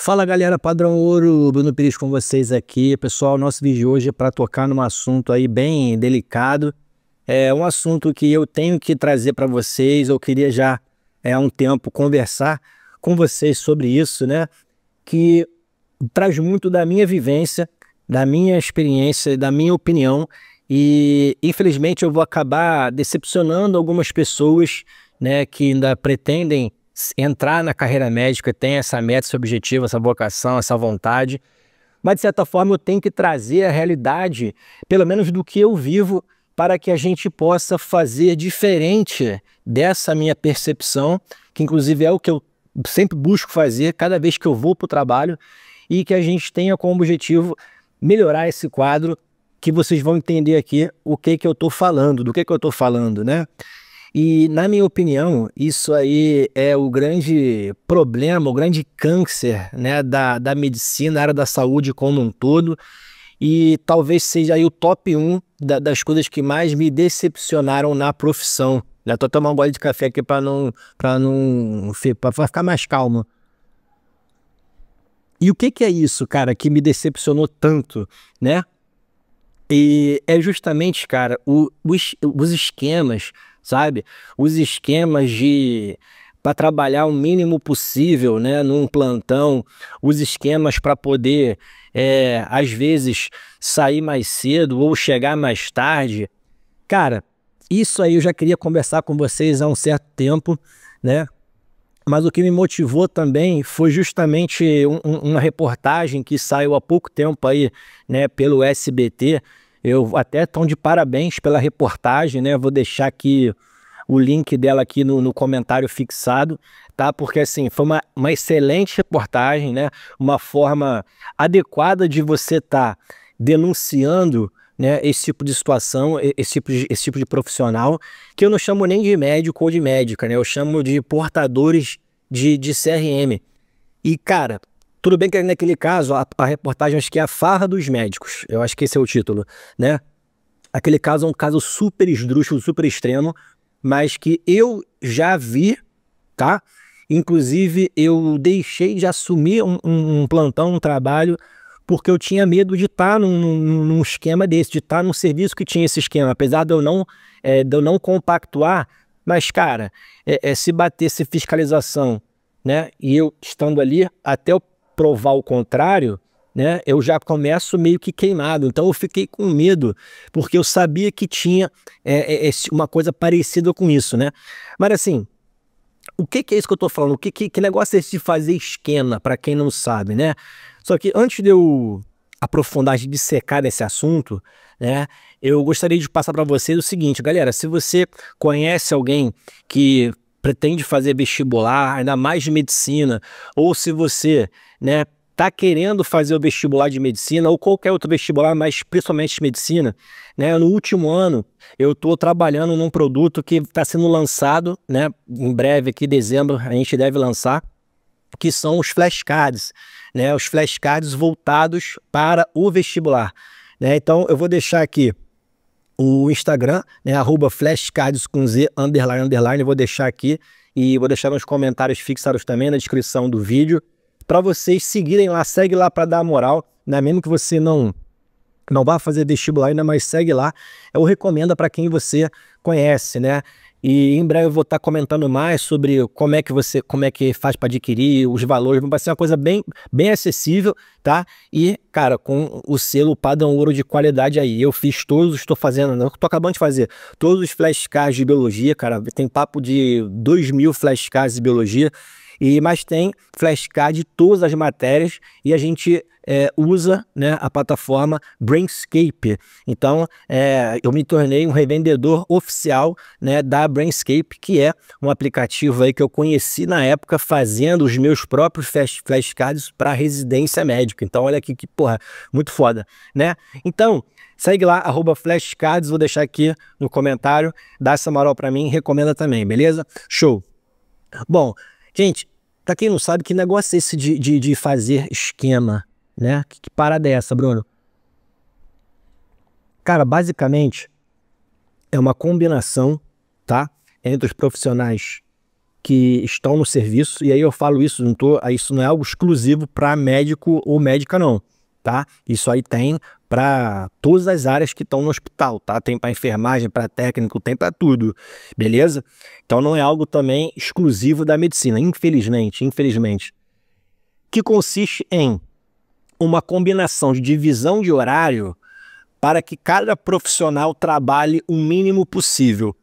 Fala galera, Padrão Ouro, Bruno Pires com vocês aqui. Pessoal, nosso vídeo de hoje é para tocar num assunto aí bem delicado. É um assunto que eu tenho que trazer para vocês. Eu queria já há um tempo conversar com vocês sobre isso, né? Que traz muito da minha vivência, da minha experiência, da minha opinião. E infelizmente eu vou acabar decepcionando algumas pessoas, né, que ainda pretendem entrar na carreira médica, tem essa meta, esse objetivo, essa vocação, essa vontade, mas de certa forma eu tenho que trazer a realidade, pelo menos do que eu vivo, para que a gente possa fazer diferente dessa minha percepção, que inclusive é o que eu sempre busco fazer cada vez que eu vou para o trabalho, e que a gente tenha como objetivo melhorar esse quadro, que vocês vão entender aqui o que eu estou falando, do que eu estou falando, né? E, na minha opinião, isso aí é o grande problema, o grande câncer, né, da medicina, da área da saúde como um todo, e talvez seja aí o top 1 das coisas que mais me decepcionaram na profissão. Já tô tomando um gole de café aqui para ficar mais calmo. E o que é isso, cara, que me decepcionou tanto, né? E é justamente, cara, os esquemas, sabe? Os esquemas para trabalhar o mínimo possível, né, num plantão, os esquemas para poder, às vezes, sair mais cedo ou chegar mais tarde. Cara, isso aí eu já queria conversar com vocês há um certo tempo, né? Mas o que me motivou também foi justamente uma reportagem que saiu há pouco tempo aí, né, pelo SBT. Eu até estou de parabéns pela reportagem, né? Vou deixar aqui o link dela aqui no comentário fixado, tá? Porque assim, foi uma excelente reportagem, né? Uma forma adequada de você estar denunciando, né, esse tipo de situação, esse tipo de profissional, que eu não chamo nem de médico ou de médica, né? Eu chamo de portadores de CRM. E, cara, tudo bem que naquele caso, a reportagem acho que é a farra dos médicos, eu acho que esse é o título, né? Aquele caso é um caso super esdrúxulo, super extremo, mas que eu já vi, tá? Inclusive, eu deixei de assumir um plantão, um trabalho, porque eu tinha medo de estar num esquema desse, de estar num serviço que tinha esse esquema, apesar de eu não compactuar, mas, cara, se batesse fiscalização, né, e eu estando ali, até eu provar o contrário, né, eu já começo meio que queimado. Então eu fiquei com medo, porque eu sabia que tinha uma coisa parecida com isso, né? Mas assim, o que é isso que eu tô falando? Que negócio é esse de fazer esquema, para quem não sabe, né? Só que antes de eu aprofundar, de dissecar nesse assunto, né, eu gostaria de passar para vocês o seguinte, galera: se você conhece alguém que pretende fazer vestibular, ainda mais de medicina, ou se você, né, tá querendo fazer o vestibular de medicina ou qualquer outro vestibular, mas principalmente de medicina, né? No último ano eu estou trabalhando num produto que está sendo lançado, né? Em breve, aqui em dezembro, a gente deve lançar, que são os flashcards, né? Os flashcards voltados para o vestibular, né? Então eu vou deixar aqui o Instagram, né, @flashcards com Z, __, eu vou deixar aqui e vou deixar nos comentários fixados também na descrição do vídeo, para vocês seguirem lá. Segue lá para dar moral, né? Mesmo que você não vá fazer vestibular ainda, mas segue lá. Eu recomendo para quem você conhece, né? E em breve eu vou estar comentando mais sobre como é que faz para adquirir, os valores. Vai ser uma coisa bem acessível, tá? E, cara, com o selo Padrão Ouro de qualidade aí. Eu fiz todos, estou acabando de fazer todos os flashcards de biologia, cara. Tem papo de 2.000 flashcards de biologia. Mas tem flashcard de todas as matérias, e a gente usa, né, a plataforma Brainscape. Então, eu me tornei um revendedor oficial, né, da Brainscape, que é um aplicativo aí que eu conheci na época fazendo os meus próprios flashcards para residência médica. Então, olha aqui que, porra, muito foda, né? Então, segue lá, @flashcards, vou deixar aqui no comentário, dá essa moral para mim, recomenda também, beleza? Show! Bom, gente, pra quem não sabe, que negócio é esse de fazer esquema, né? Que parada é essa, Bruno? Cara, basicamente é uma combinação, tá? Entre os profissionais que estão no serviço, e aí eu falo isso, isso não é algo exclusivo para médico ou médica não, tá? Isso aí tem para todas as áreas que estão no hospital, tá? Tem para enfermagem, para técnico, tem para tudo, beleza? Então não é algo também exclusivo da medicina, infelizmente, que consiste em uma combinação de divisão de horário para que cada profissional trabalhe o mínimo possível.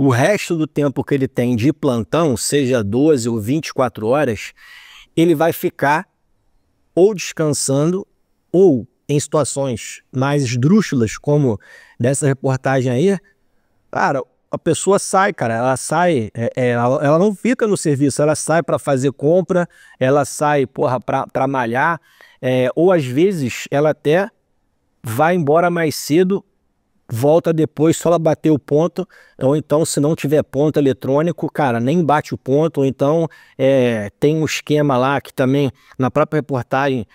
O resto do tempo que ele tem de plantão, seja 12 ou 24 horas, ele vai ficar ou descansando ou em situações mais esdrúxulas, como dessa reportagem aí, cara, a pessoa sai, cara, ela sai, ela não fica no serviço, ela sai para fazer compra, ela sai, porra, para malhar, ou às vezes ela até vai embora mais cedo, volta depois só ela bater o ponto, ou então se não tiver ponto eletrônico, cara, nem bate o ponto, ou então tem um esquema lá que também, na própria reportagem,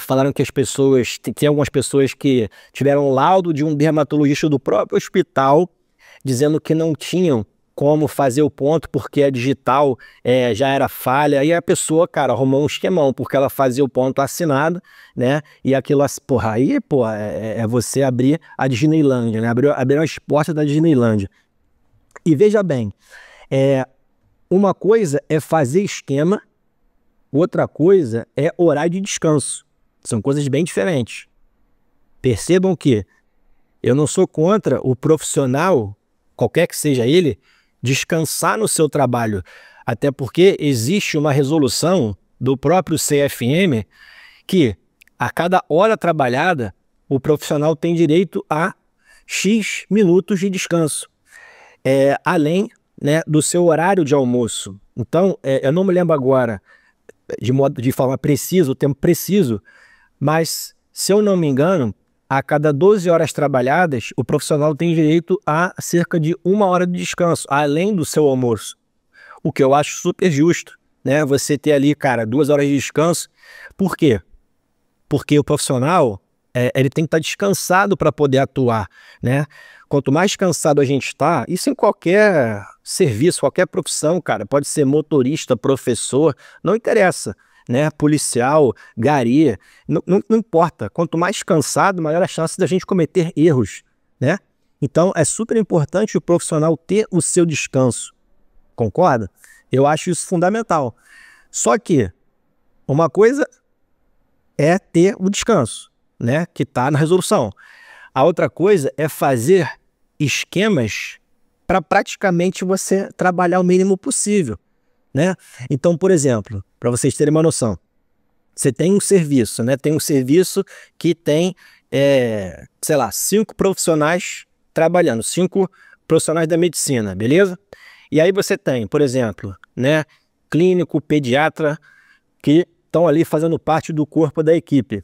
falaram que as pessoas, tem algumas pessoas que tiveram laudo de um dermatologista do próprio hospital, dizendo que não tinham como fazer o ponto porque a digital já era falha, e a pessoa, cara, arrumou um esquemão, porque ela fazia o ponto assinado, né, e aquilo, porra, aí, pô, você abrir a Disneylândia, né, abrir as portas da Disneylândia. E veja bem, uma coisa é fazer esquema, outra coisa é horário de descanso, são coisas bem diferentes. Percebam que eu não sou contra o profissional, qualquer que seja ele, descansar no seu trabalho, até porque existe uma resolução do próprio CFM que a cada hora trabalhada o profissional tem direito a X minutos de descanso, além, né, do seu horário de almoço. Então, eu não me lembro agora de forma precisa, o tempo preciso, mas se eu não me engano, a cada 12 horas trabalhadas, o profissional tem direito a cerca de 1 hora de descanso, além do seu almoço. O que eu acho super justo, né? Você ter ali, cara, 2 horas de descanso. Por quê? Porque o profissional, ele tem que estar descansado para poder atuar, né? Quanto mais cansado a gente está, isso em qualquer serviço, qualquer profissão, cara, pode ser motorista, professor, não interessa, né, policial, gari, não importa. Quanto mais cansado, maior a chance da gente cometer erros, né? Então, é super importante o profissional ter o seu descanso, concorda? Eu acho isso fundamental. Só que uma coisa é ter o descanso, né, que está na resolução. A outra coisa é fazer esquemas para praticamente você trabalhar o mínimo possível, né? Então, por exemplo, para vocês terem uma noção, você tem um serviço, né? Tem um serviço que tem, sei lá, 5 profissionais trabalhando, 5 profissionais da medicina, beleza? E aí você tem, por exemplo, né, clínico, pediatra, que estão ali fazendo parte do corpo da equipe.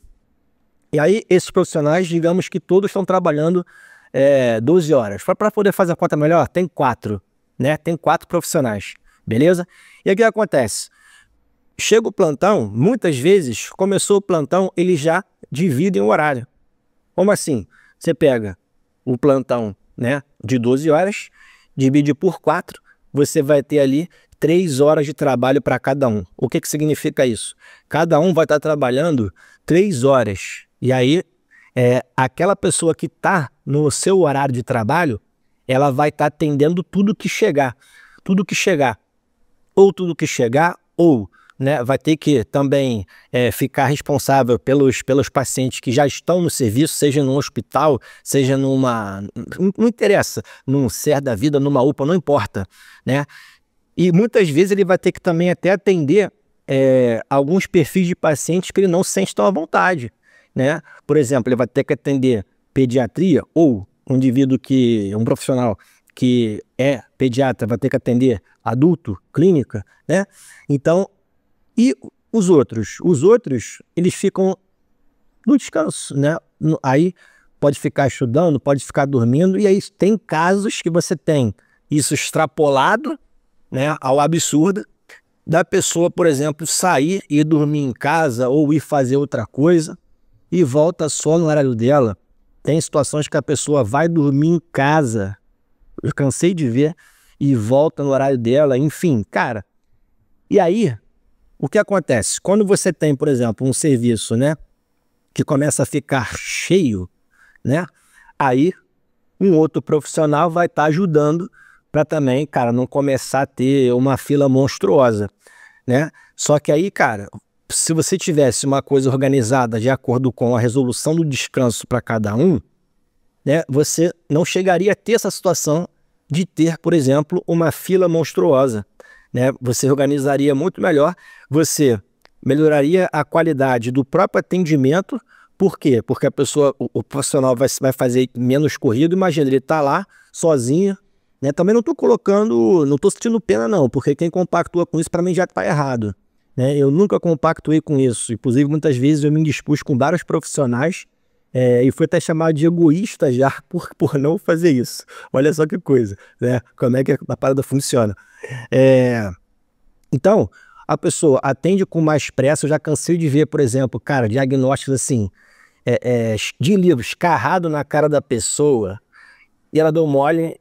E aí esses profissionais, digamos que todos estão trabalhando 12 horas. Para poder fazer a conta melhor, tem 4, né? Tem 4 profissionais, beleza? E aí o que acontece? Chega o plantão, muitas vezes, começou o plantão, eles já dividem o horário. Como assim? Você pega o plantão, né, de 12 horas, divide por 4, você vai ter ali 3 horas de trabalho para cada um. O que significa isso? Cada um vai estar trabalhando 3 horas. E aí, aquela pessoa que está no seu horário de trabalho, ela vai estar atendendo tudo que chegar. Tudo que chegar. Ou, né, vai ter que também ficar responsável pelos pacientes que já estão no serviço, seja num hospital, seja numa... Não interessa, num SER da vida, numa UPA, não importa, né? E muitas vezes ele vai ter que também até atender alguns perfis de pacientes que ele não se sente tão à vontade, né? Por exemplo, ele vai ter que atender pediatria, ou um profissional que é pediatra vai ter que atender adulto, clínica, né? Então, e os outros? Os outros, eles ficam no descanso, né? Aí pode ficar estudando, pode ficar dormindo, e aí tem casos que você tem isso extrapolado, né, ao absurdo, da pessoa, por exemplo, sair e dormir em casa ou ir fazer outra coisa e volta só no horário dela. Tem situações que a pessoa vai dormir em casa, eu cansei de ver, e volta no horário dela, enfim, cara, E aí, o que acontece? Quando você tem, por exemplo, um serviço, né, que começa a ficar cheio, né, aí um outro profissional vai estar ajudando para também, cara, não começar a ter uma fila monstruosa, né? Só que aí, cara, se você tivesse uma coisa organizada de acordo com a resolução do descanso para cada um, né, você não chegaria a ter essa situação de ter, por exemplo, uma fila monstruosa, né? Você organizaria muito melhor, você melhoraria a qualidade do próprio atendimento. Por quê? Porque a pessoa, o profissional vai fazer menos corrido. Imagina, ele está lá sozinho, né? Também não estou colocando, não estou sentindo pena não, porque quem compactua com isso para mim já está errado, né? Eu nunca compactuei com isso, inclusive muitas vezes eu me indispus com vários profissionais e fui até chamado de egoísta já por não fazer isso. Olha só que coisa, né? Como é que a parada funciona. Então, a pessoa atende com mais pressa. Eu já cansei de ver, por exemplo, cara, diagnósticos assim, de livro escarrado na cara da pessoa, e ela deu mole.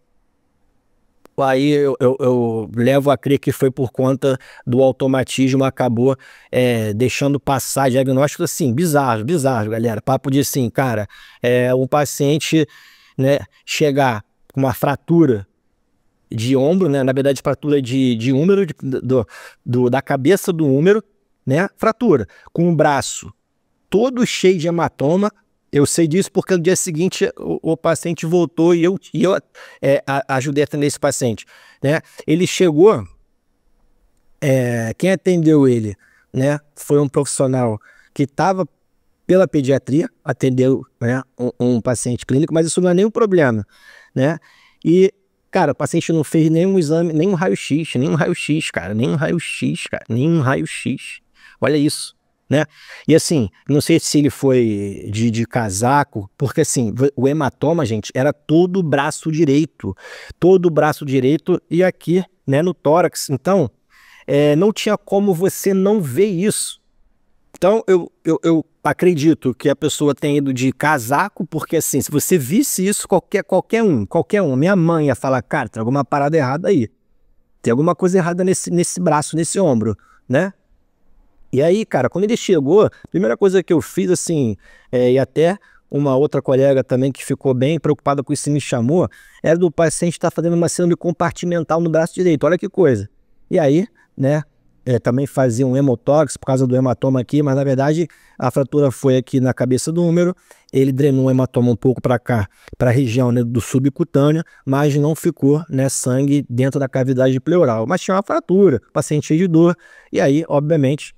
Aí eu levo a crer que foi por conta do automatismo, acabou deixando passar diagnósticos assim, bizarros, galera. Papo de assim, cara, um paciente, né, chegar com uma fratura de ombro, né, na verdade fratura de húmero, da cabeça do húmero, né, fratura, com o braço todo cheio de hematoma. Eu sei disso porque no dia seguinte o paciente voltou e eu ajudei a atender esse paciente, né? Ele chegou, quem atendeu ele, né, foi um profissional que estava pela pediatria, atendeu, né, um paciente clínico, mas isso não é nenhum problema, né? E, cara, o paciente não fez nenhum exame, nenhum raio-x, cara, nenhum raio-x. Olha isso, né? E assim, não sei se ele foi de casaco, porque assim, o hematoma, gente, era todo o braço direito, e aqui, né, no tórax. Então, não tinha como você não ver isso. Então, eu acredito que a pessoa tenha ido de casaco, porque assim, se você visse isso, qualquer um, minha mãe ia falar, cara, tem alguma parada errada aí, tem alguma coisa errada nesse braço, nesse ombro, né? E aí, cara, quando ele chegou, a primeira coisa que eu fiz, assim, e até uma outra colega também que ficou bem preocupada com isso me chamou, era do paciente estar fazendo uma síndrome compartimental no braço direito. Olha que coisa. E aí, né, também fazia um hemotórax por causa do hematoma aqui, mas na verdade a fratura foi aqui na cabeça do húmero, ele drenou o hematoma um pouco para cá, para a região, né, do subcutâneo, mas não ficou, né, sangue dentro da cavidade pleural. Mas tinha uma fratura, paciente cheio de dor, e aí, obviamente,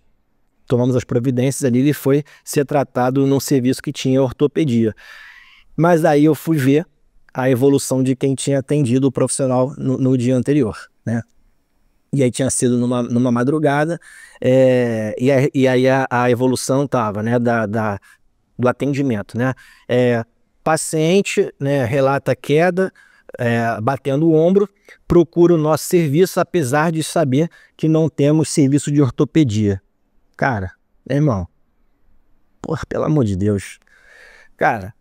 tomamos as providências ali, ele foi ser tratado num serviço que tinha ortopedia. Mas aí eu fui ver a evolução de quem tinha atendido o profissional no dia anterior, né? E aí tinha sido numa madrugada, e aí a evolução estava, né, do atendimento, né? Paciente, né, relata queda, batendo o ombro, procura o nosso serviço, apesar de saber que não temos serviço de ortopedia. Cara, meu irmão, porra, pelo amor de Deus, cara,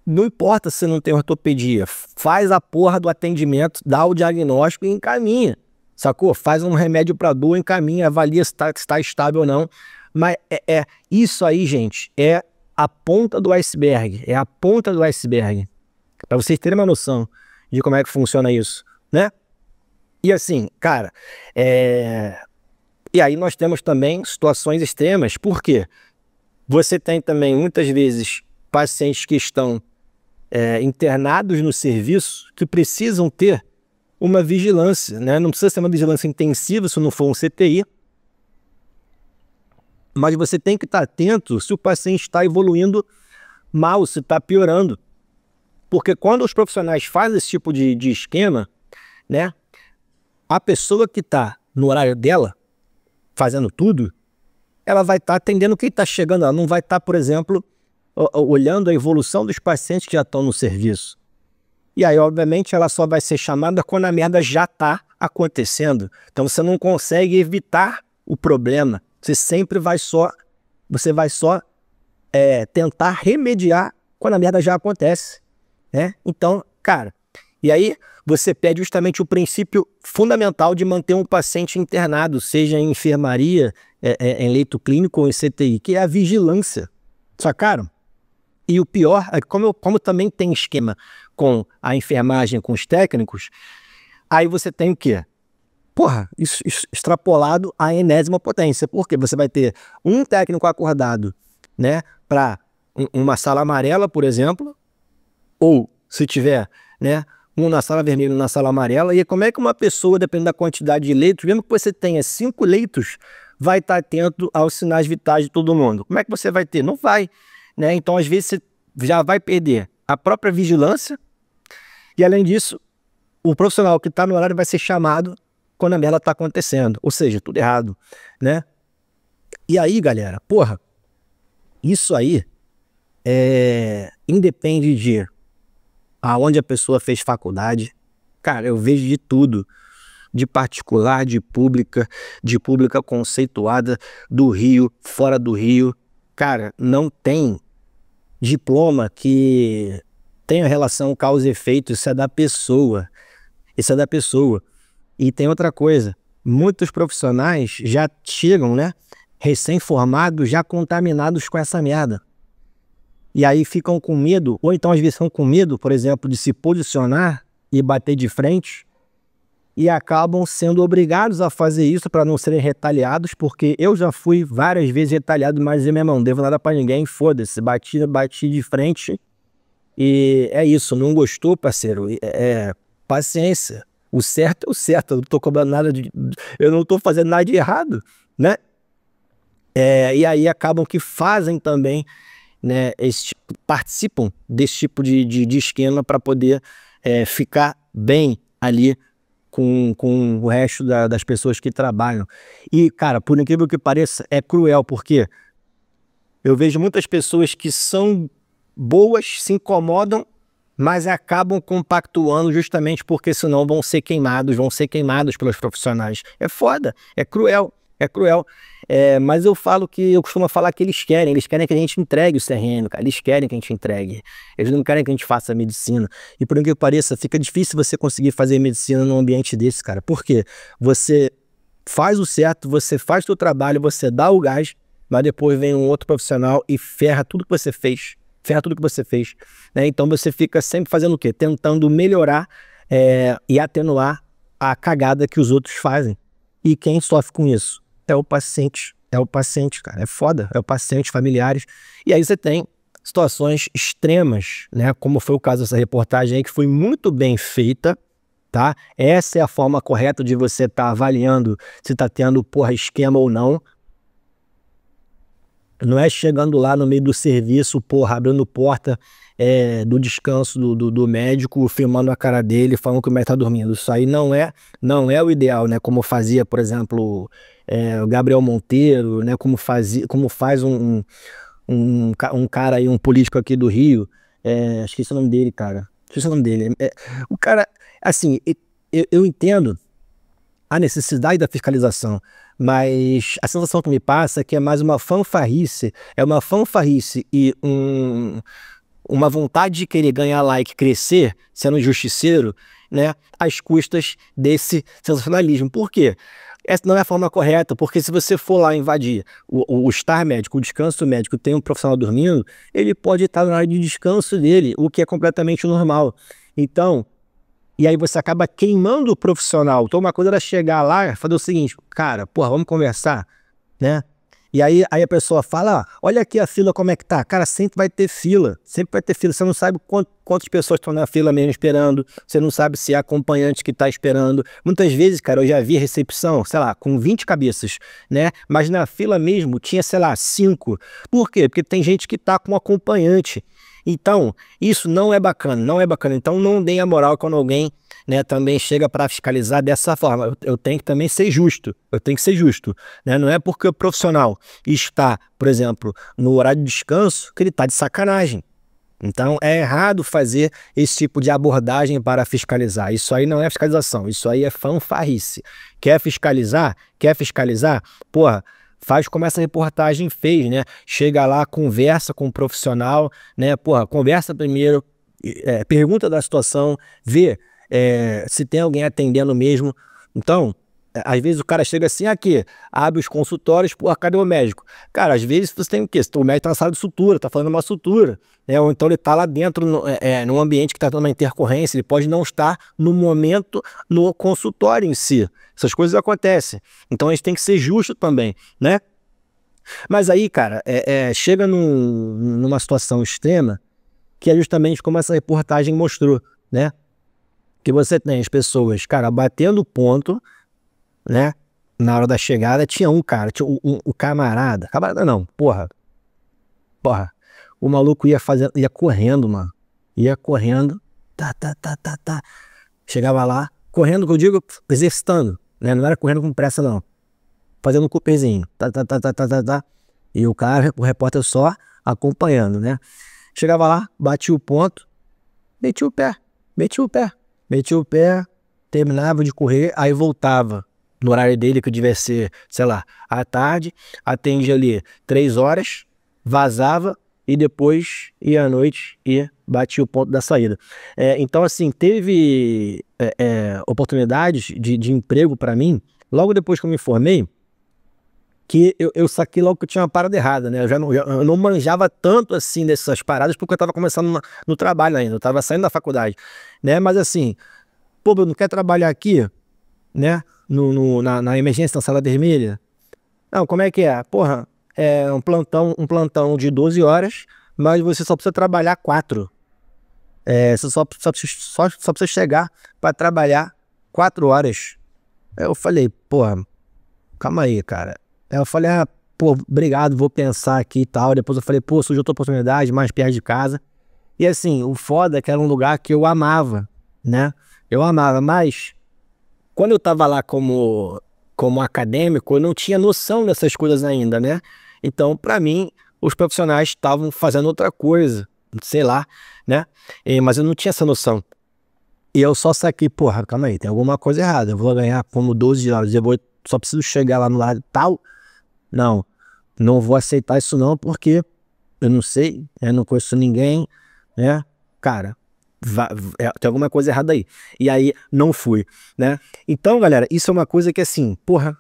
não importa se não tem ortopedia, faz a porra do atendimento, dá o diagnóstico e encaminha, sacou? Faz um remédio para dor, encaminha, avalia se está estável ou não. Mas isso aí, gente, é a ponta do iceberg, para vocês terem uma noção de como é que funciona isso, né? E assim, cara, e aí nós temos também situações extremas, porque você tem também muitas vezes pacientes que estão internados no serviço que precisam ter uma vigilância, né? Não precisa ser uma vigilância intensiva se não for um CTI, mas você tem que estar atento se o paciente está evoluindo mal, se está piorando. Porque quando os profissionais fazem esse tipo de esquema, né, a pessoa que está no horário dela, fazendo tudo, ela vai estar atendendo quem está chegando, ela não vai estar, por exemplo, olhando a evolução dos pacientes que já estão no serviço. E aí, obviamente, ela só vai ser chamada quando a merda já está acontecendo. Então você não consegue evitar o problema, você vai só tentar remediar quando a merda já acontece, né? Então, cara, E aí você perde justamente o princípio fundamental de manter um paciente internado, seja em enfermaria, em leito clínico ou em CTI, que é a vigilância. Sacaram? E o pior é que como também tem esquema com a enfermagem, com os técnicos, aí você tem o quê? Porra, isso extrapolado à enésima potência. Porque você vai ter um técnico acordado, né, para uma sala amarela, por exemplo, ou se tiver, né, um na sala vermelha e um na sala amarela, e como é que uma pessoa, dependendo da quantidade de leitos, mesmo que você tenha 5 leitos, vai estar atento aos sinais vitais de todo mundo? Como é que você vai ter? Não vai, né? Então, às vezes, você já vai perder a própria vigilância e, além disso, o profissional que está no horário vai ser chamado quando a merda está acontecendo, ou seja, tudo errado, né? E aí, galera, porra, isso aí independe de aonde a pessoa fez faculdade. Cara, eu vejo de tudo, de particular, de pública conceituada, do Rio, fora do Rio. Cara, não tem diploma que tenha relação causa e efeito, isso é da pessoa. Isso é da pessoa. E tem outra coisa, muitos profissionais já chegam, né, recém-formados, já contaminados com essa merda. E aí ficam com medo, ou então às vezes ficam com medo, por exemplo, de se posicionar e bater de frente, e acabam sendo obrigados a fazer isso para não serem retaliados, porque eu já fui várias vezes retaliado, mas meu irmão, não devo nada para ninguém, foda-se, bati de frente, e é isso, não gostou, parceiro, paciência. O certo é o certo, eu não estou cobrando nada eu não estou fazendo nada de errado, né? E aí acabam que fazem também, né, participam desse tipo de esquema para poder ficar bem ali com o resto das pessoas que trabalham. E, cara, por incrível que pareça, é cruel, porque eu vejo muitas pessoas que são boas, se incomodam, mas acabam compactuando justamente porque senão vão ser queimados pelos profissionais. É foda, é cruel, é cruel. Mas eu costumo falar que eles querem que a gente entregue o CRM, cara. Eles querem que a gente entregue, eles não querem que a gente faça medicina. E por incrível que pareça, fica difícil você conseguir fazer medicina num ambiente desse, cara. Por quê? Você faz o certo, você faz o seu trabalho, você dá o gás, mas depois vem um outro profissional e ferra tudo que você fez. Né? Então você fica sempre fazendo o quê? Tentando melhorar e atenuar a cagada que os outros fazem. E quem sofre com isso? É o paciente, cara. É foda. É o paciente, familiares. E aí você tem situações extremas, né? Como foi o caso dessa reportagem aí, que foi muito bem feita, tá? Essa é a forma correta de você estar avaliando se tá tendo, porra, esquema ou não. Não é chegando lá no meio do serviço, porra, abrindo porta do descanso do médico, filmando a cara dele, falando que o médico tá dormindo. Isso aí não é o ideal, né? Como fazia, por exemplo, o Gabriel Monteiro, né? Como faz um cara aí, um político aqui do Rio, esqueci o nome dele, cara. Esqueci o nome dele. O cara, assim, eu entendo a necessidade da fiscalização, mas a sensação que me passa é que é mais uma fanfarrice, e uma vontade de querer ganhar like, crescer, sendo justiceiro, né, às custas desse sensacionalismo. Por quê? Essa não é a forma correta, porque se você for lá invadir o estar médico, o descanso médico, tem um profissional dormindo, ele pode estar na hora de descanso dele, o que é completamente normal. Então, e aí você acaba queimando o profissional. Então uma coisa era chegar lá e fazer o seguinte, cara, porra, vamos conversar, né? E aí a pessoa fala, olha aqui a fila como é que tá. Cara, sempre vai ter fila, Você não sabe quantas pessoas estão na fila mesmo esperando, você não sabe se é acompanhante que tá esperando. Muitas vezes, cara, eu já vi recepção, sei lá, com 20 cabeças, né? Mas na fila mesmo tinha, sei lá, 5. Por quê? Porque tem gente que tá com acompanhante. Então, isso não é bacana, Então, não deem a moral quando alguém, né, também chega para fiscalizar dessa forma. Eu tenho que também ser justo, né? Não é porque o profissional está, por exemplo, no horário de descanso que ele está de sacanagem. Então, é errado fazer esse tipo de abordagem para fiscalizar. Isso aí não é fiscalização, isso aí é fanfarrice. Quer fiscalizar? Porra, faz como essa reportagem fez, né? Chega lá, conversa com o profissional, né? Porra, conversa primeiro, pergunta da situação, vê se tem alguém atendendo mesmo. Então, às vezes o cara chega assim, aqui, abre os consultórios, pô, cadê o médico? Cara, às vezes você tem o quê? O médico tá na sala de sutura, tá fazendo uma sutura, né? Ou então ele tá lá dentro, num ambiente que tá dando uma intercorrência, ele pode não estar no momento no consultório em si. Essas coisas acontecem. Então a gente tem que ser justo também, né? Mas aí, cara, chega numa situação extrema, que é justamente como essa reportagem mostrou, né? Que você tem as pessoas, cara, batendo ponto, né? Na hora da chegada tinha um cara, tinha um camarada não, porra, o maluco ia correndo, mano, ia correndo, tá, chegava lá, correndo, que eu digo, exercitando, né? Não era correndo com pressa, não, fazendo um cooperzinho, tá, e o cara, o repórter só acompanhando, né? Chegava lá, batia o ponto, metia o pé, terminava de correr, aí voltava no horário dele, que devia ser, sei lá, à tarde, atende ali 3 horas, vazava e depois ia à noite e batia o ponto da saída. Então, assim, teve oportunidades de emprego para mim, logo depois que eu me formei, que eu saquei logo que eu tinha uma parada errada, né? Eu não manjava tanto assim dessas paradas, porque eu estava começando no trabalho ainda, eu estava saindo da faculdade, né? Mas assim, pô, Bruno, quer trabalhar aqui, né? Na emergência, na sala vermelha? Não, como é que é? Porra, é um plantão de 12 horas, mas você só precisa trabalhar 4. Você só precisa chegar para trabalhar 4 horas. Aí eu falei, porra, calma aí, cara. Aí eu falei, pô, obrigado, vou pensar aqui e tal. Depois eu falei, pô, surgiu outra oportunidade, mais perto de casa. E assim, o foda é que era um lugar que eu amava, né? Eu amava, mas quando eu tava lá como acadêmico, eu não tinha noção dessas coisas ainda, né? Então, pra mim, os profissionais estavam fazendo outra coisa, sei lá, né? Mas eu não tinha essa noção. E eu só saquei, porra, calma aí, tem alguma coisa errada. Eu vou ganhar como 12 horas, só preciso chegar lá no lado tal. Não vou aceitar isso não, porque eu não sei, eu não conheço ninguém, né? Cara, tem alguma coisa errada aí. E aí, não fui, né? Então, galera, isso é uma coisa que assim, porra,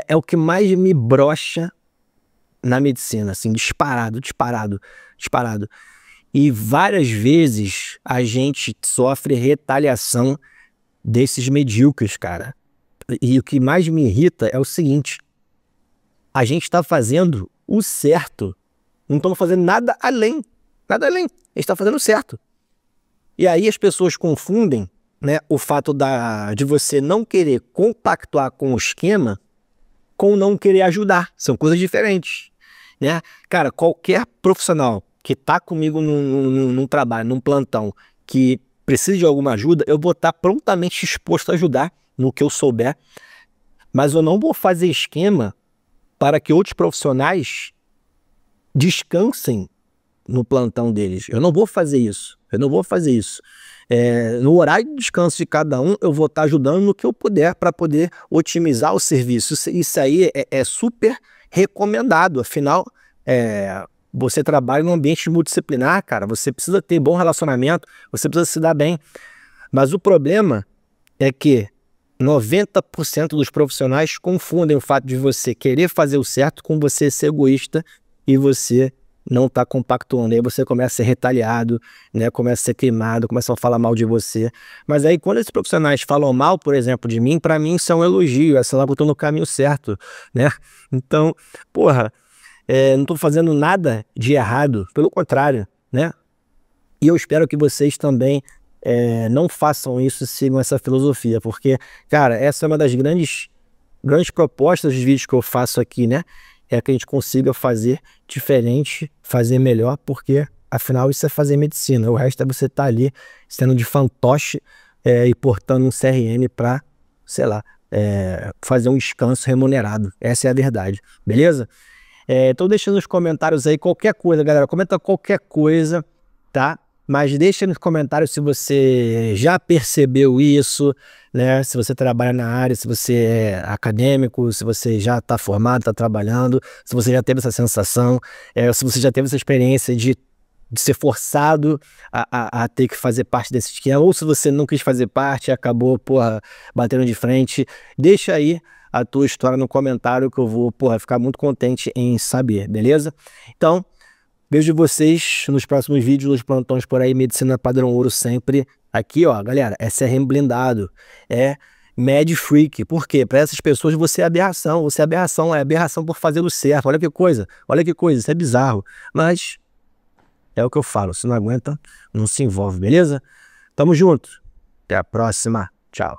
é o que mais me brocha na medicina, assim, disparado. E várias vezes a gente sofre retaliação desses medíocres, cara. E o que mais me irrita é o seguinte: a gente está fazendo o certo, não estamos fazendo nada além, a gente está fazendo o certo. E aí as pessoas confundem, né, o fato de você não querer compactuar com o esquema com não querer ajudar, são coisas diferentes, né? Cara, qualquer profissional que está comigo num trabalho, num plantão, que precisa de alguma ajuda, eu vou estar prontamente disposto a ajudar no que eu souber, mas eu não vou fazer esquema para que outros profissionais descansem no plantão deles. Eu não vou fazer isso. No horário de descanso de cada um, eu vou estar ajudando no que eu puder para poder otimizar o serviço. Isso aí é super recomendado. Afinal, você trabalha num ambiente multidisciplinar, cara. Você precisa ter bom relacionamento, você precisa se dar bem. Mas o problema é que 90% dos profissionais confundem o fato de você querer fazer o certo com você ser egoísta e você não está compactuando. Aí você começa a ser retaliado, né? Começa a ser queimado, começam a falar mal de você. Mas aí quando esses profissionais falam mal, por exemplo, de mim, para mim isso é um elogio, é sinal que eu estou no caminho certo, né? Então, porra, não estou fazendo nada de errado, pelo contrário, né? E eu espero que vocês também não façam isso, sigam essa filosofia, porque, cara, essa é uma das grandes propostas dos vídeos que eu faço aqui, né? É que a gente consiga fazer diferente, fazer melhor, porque, afinal, isso é fazer medicina. O resto é você estar ali sendo de fantoche e portando um CRM para, sei lá, fazer um descanso remunerado. Essa é a verdade, beleza? Então deixa nos comentários aí qualquer coisa, galera. Comenta qualquer coisa, tá? Mas deixa nos comentários se você já percebeu isso, né? Se você trabalha na área, se você é acadêmico, se você já está formado, está trabalhando, se você já teve essa sensação, se você já teve essa experiência de de ser forçado a ter que fazer parte desse esquema, ou se você não quis fazer parte e acabou, porra, batendo de frente, deixa aí a tua história no comentário que eu vou, porra, ficar muito contente em saber, beleza? Então, vejo vocês nos próximos vídeos, nos plantões por aí, Medicina Padrão Ouro sempre. Aqui, ó, galera, SRM blindado, é Med Freak. Por quê? Para essas pessoas você é aberração, é aberração por fazer o certo. Olha que coisa, isso é bizarro. Mas é o que eu falo, se não aguenta, não se envolve, beleza? Tamo junto, até a próxima, tchau.